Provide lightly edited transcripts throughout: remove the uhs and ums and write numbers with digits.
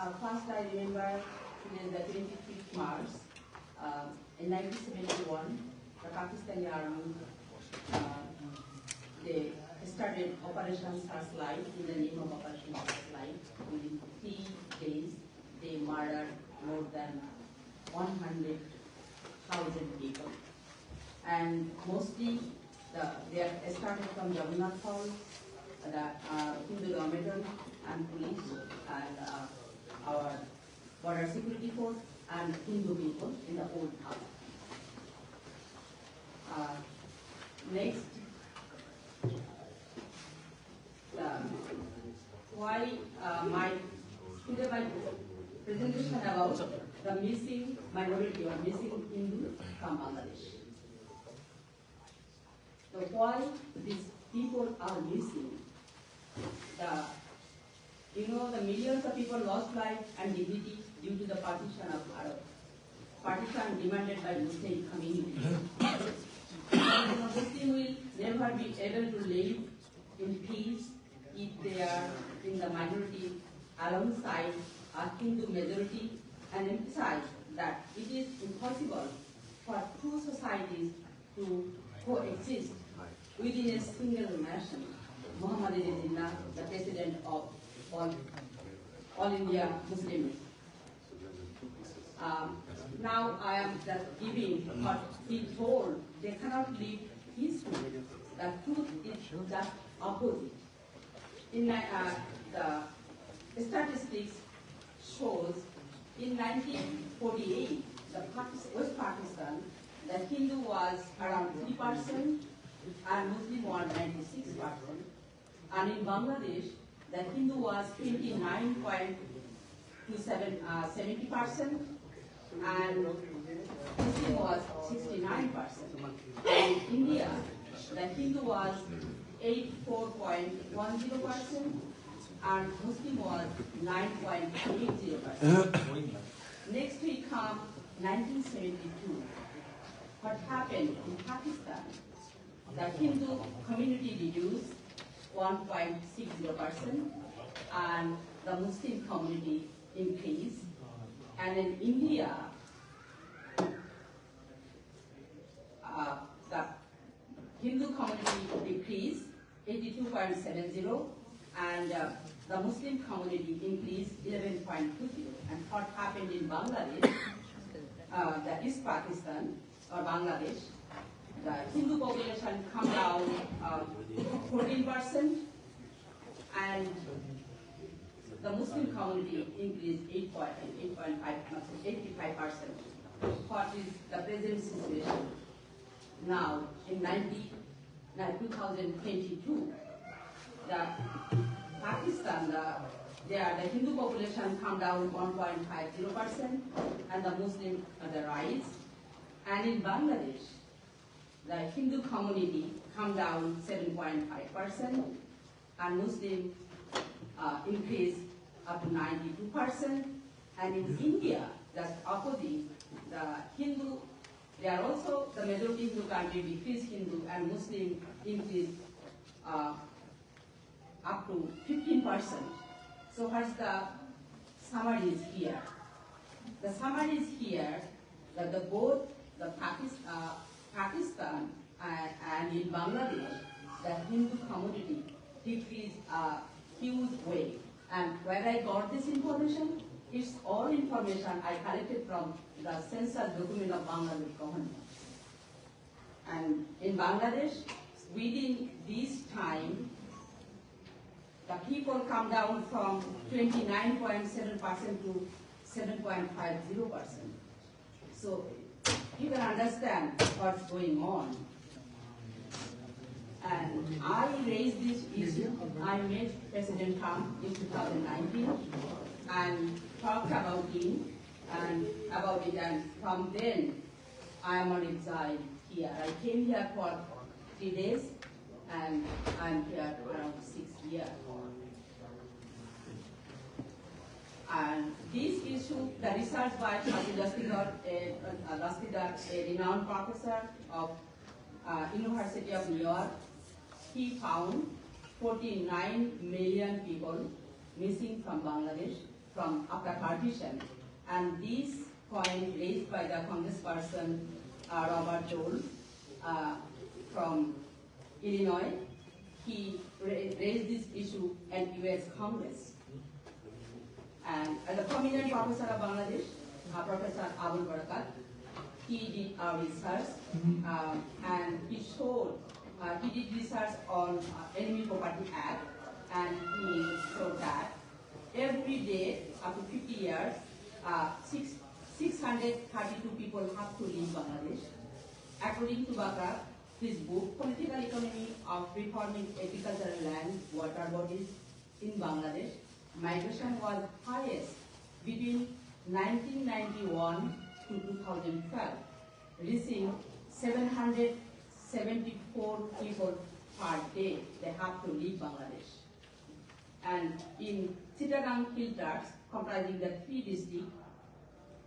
First, I remember today the 25th March. In 1971, the Pakistani army they started Operation Searchlight in the name of Operation Searchlight. Within 3 days, they murdered more than 100,000 people, and mostly they started from Jagannath Hall, the Hindu dormitory and police and our border security force and Hindu people in the old house. Next, why my presentation about the missing minority or missing Hindu from Bangladesh. So why these people are missing? The millions of people lost life and dignity due to the partition of Bharat. Partition demanded by Muslim community. Muslim will never be able to live in peace if they are in the minority alongside a Hindu majority, and emphasize that it is impossible for two societies to coexist within a single nation. Muhammad Ali Jinnah, the president of All India Muslim League. Now I am just giving what he told. They cannot live peacefully. The truth is just opposite. In the statistics shows in 1948, West Pakistan, the Hindu was around 3% and Muslim was 96%. And in Bangladesh, the Hindu was 29.70% and Muslim was 69%. In India, the Hindu was 84.10% and Muslim was 9.80%. Next we come 1972. What happened in Pakistan? The Hindu community reduced 1.60% and the Muslim community increased. And in India, the Hindu community decreased 82.70 and the Muslim community increased 11.20. And what happened in Bangladesh, that is Pakistan or Bangladesh, the Hindu population come down 14% and the Muslim community increased 85%. What is the present situation? Now, in 2022, the Pakistan, the Hindu population come down 1.50% and the Muslim the rise. And in Bangladesh, the Hindu community come down 7.5% and Muslim increase up to 92%. And in India, that's opposite. The Hindu, they are also the majority Hindu country, decrease Hindu and Muslim increase up to 15%. So what's the summary is here? The summary is here that both the Pakistan and in Bangladesh, the Hindu community decreased a huge way. And where I got this information, it's all information I collected from the census document of Bangladesh government. And in Bangladesh, within this time, the people come down from 29.7% to 7.50%. So you can understand what's going on. And I raised this issue. I met President Trump in 2019 and talked about him and about it. And from then, I am on exile here. I came here for 3 days, and I'm here around 6 years. And this issue, the research by Lastidar, a renowned professor of University of New York, he found 49 million people missing from Bangladesh, from after partition. And this point raised by the Congressperson Robert Dole from Illinois, he raised this issue at US Congress. And as a prominent professor of Bangladesh, Professor Abul Barakat, he did research and he showed, he did research on Enemy Property Act, and he showed that every day, up to 50 years, 632 people have to leave Bangladesh. According to Bakar, his book, Political Economy of Reforming Agricultural Land, Water Bodies in Bangladesh, migration was highest between 1991 to 2012, reaching 774 people per day. They have to leave Bangladesh. And in Chittagong filters, comprising the 3 districts,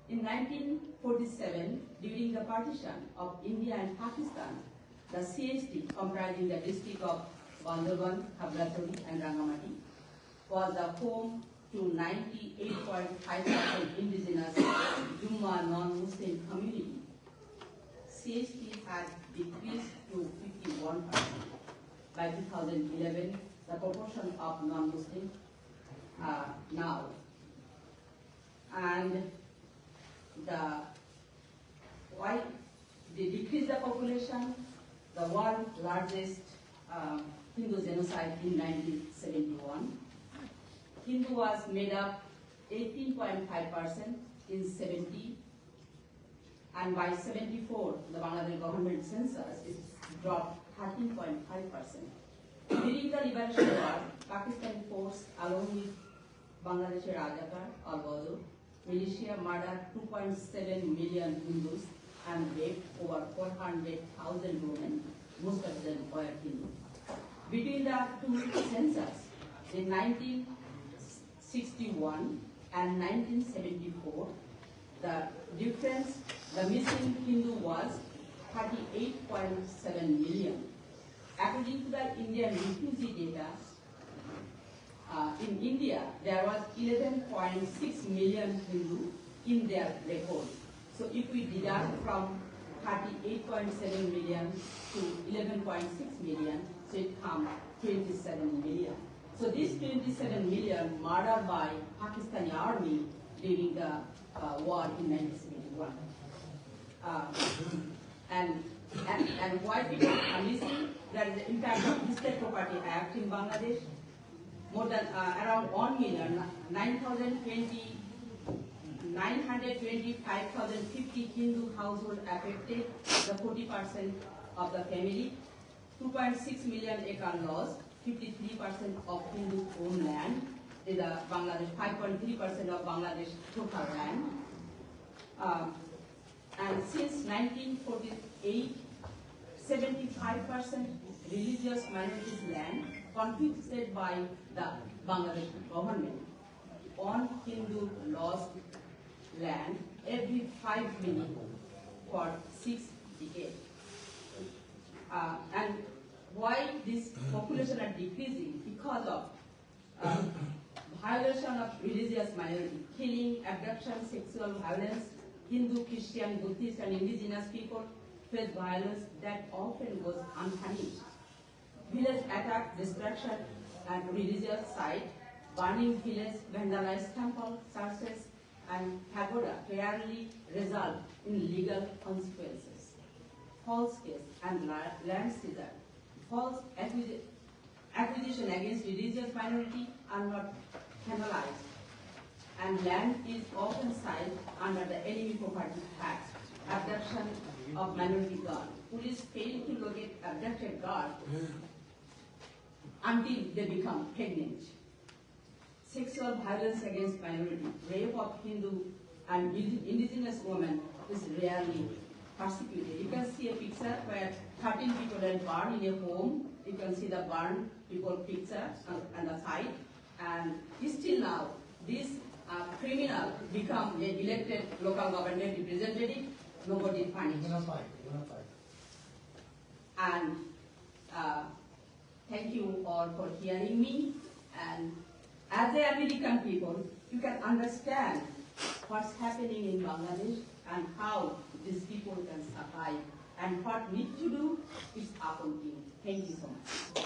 in 1947, during the partition of India and Pakistan, the CHT, comprising the district of Bandharban, Khabratoli, and Rangamati, was the home to 98.5% indigenous Jumma non-Muslim community. CHT had decreased to 51%. By 2011, the proportion of non-Muslim now. And why they decrease the population? The world's largest Hindu genocide in 1971. Hindu was made up 18.5% in 70, and by 74, the Bangladesh government census is dropped 13.5%. During the liberation war, Pakistan force, along with Bangladesh Rajakar or Badur militia, murdered 2.7 million Hindus and raped over 400,000 women, most of them were Hindu. Between the two censuses, in 1961 and 1974, the difference, the missing Hindu was 38.7 million. According to the Indian refugee data, in India, there was 11.6 million Hindu in their record. So if we deduct from 38.7 million to 11.6 million, so it comes 27 million. So this 27 million murdered by Pakistani army during the war in 1971. And why people are missing? There is the impact of the State Property Act in Bangladesh. More than around 925,050 Hindu households affected, the 40% of the family. 2.6 million acre lost, 53% of Hindu owned land is Bangladesh, 5.3% of Bangladesh total land. And since 1948, 75% religious minorities land confiscated by the Bangladesh government. On Hindu lost land every 5 minutes for 6 decades. And why this population are decreasing? Because of violation of religious minority, killing, abduction, sexual violence. Hindu, Christian, Buddhist, and indigenous people face violence that often goes unpunished. Village attack, destruction, and religious site, burning village, vandalized temple, churches, and pagoda rarely result in legal consequences. False case and land seizure, false accusation against religious minority are not penalized, and land is often seized under the Enemy Property Act. Abduction of minority girl. Police fail to locate abducted girl until they become pregnant. Sexual violence against minority, rape of Hindu and indigenous women is rarely persecuted. You can see a picture where 13 people are burned in a home. You can see the burned people picture on the side. And still now, this criminal become an elected local government representative. Nobody punished. And thank you all for hearing me. And as an American people, you can understand what's happening in Bangladesh and how these people can survive. And what need to do is upon you. Thank you so much.